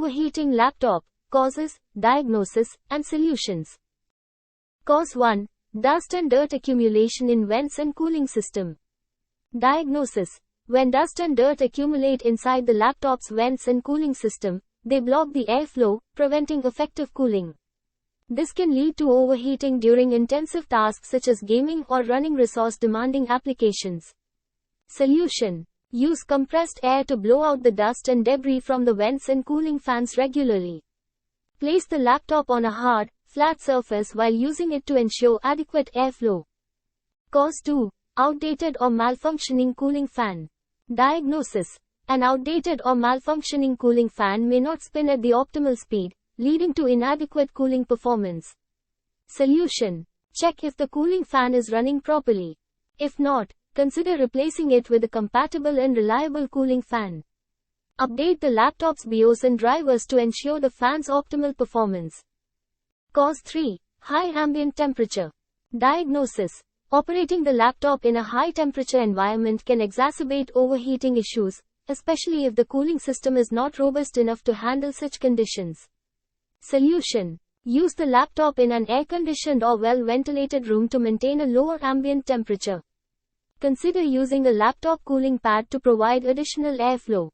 Overheating laptop, causes, diagnosis, and solutions. Cause 1. Dust and dirt accumulation in vents and cooling system. Diagnosis. When dust and dirt accumulate inside the laptop's vents and cooling system, they block the airflow, preventing effective cooling. This can lead to overheating during intensive tasks such as gaming or running resource-demanding applications. Solution. Use compressed air to blow out the dust and debris from the vents and cooling fans regularly. Place the laptop on a hard, flat surface while using it to ensure adequate airflow. Cause 2. Outdated or malfunctioning cooling fan. Diagnosis. An outdated or malfunctioning cooling fan may not spin at the optimal speed, leading to inadequate cooling performance. Solution. Check if the cooling fan is running properly. If not, consider replacing it with a compatible and reliable cooling fan. Update the laptop's BIOS and drivers to ensure the fan's optimal performance. Cause 3. High ambient temperature. Diagnosis. Operating the laptop in a high-temperature environment can exacerbate overheating issues, especially if the cooling system is not robust enough to handle such conditions. Solution. Use the laptop in an air-conditioned or well-ventilated room to maintain a lower ambient temperature. Consider using a laptop cooling pad to provide additional airflow.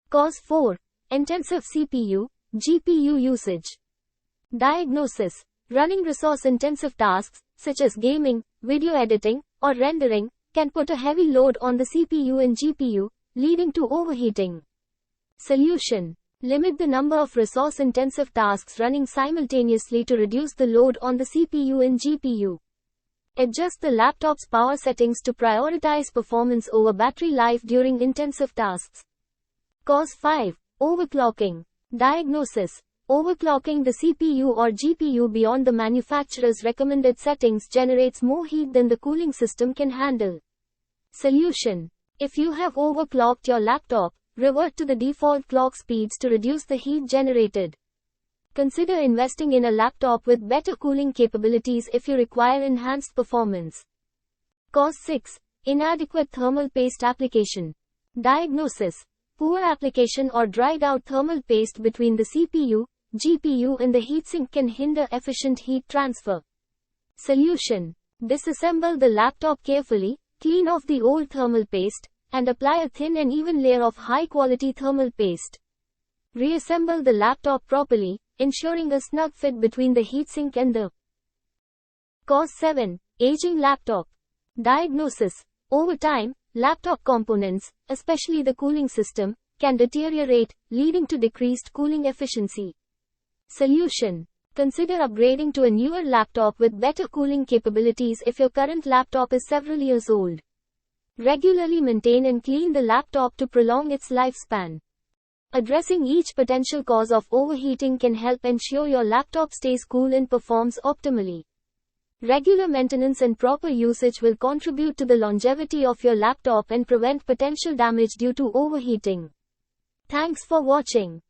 Cause 4. Intensive CPU, GPU usage. Diagnosis. Running resource-intensive tasks, such as gaming, video editing, or rendering, can put a heavy load on the CPU and GPU, leading to overheating. Solution. Limit the number of resource-intensive tasks running simultaneously to reduce the load on the CPU and GPU. Adjust the laptop's power settings to prioritize performance over battery life during intensive tasks. Cause 5. Overclocking. Diagnosis. Overclocking the CPU or GPU beyond the manufacturer's recommended settings generates more heat than the cooling system can handle. Solution. If you have overclocked your laptop, revert to the default clock speeds to reduce the heat generated. Consider investing in a laptop with better cooling capabilities if you require enhanced performance. Cause 6. Inadequate thermal paste application. Diagnosis. Poor application or dried out thermal paste between the CPU, GPU and the heatsink can hinder efficient heat transfer. Solution. Disassemble the laptop carefully, clean off the old thermal paste, and apply a thin and even layer of high-quality thermal paste. Reassemble the laptop properly, ensuring a snug fit between the heatsink and the. Cause 7. Aging laptop. Diagnosis. Over time, laptop components, especially the cooling system, can deteriorate, leading to decreased cooling efficiency. Solution. Consider upgrading to a newer laptop with better cooling capabilities if your current laptop is several years old. Regularly maintain and clean the laptop to prolong its lifespan. Addressing each potential cause of overheating can help ensure your laptop stays cool and performs optimally. Regular maintenance and proper usage will contribute to the longevity of your laptop and prevent potential damage due to overheating. Thanks for watching.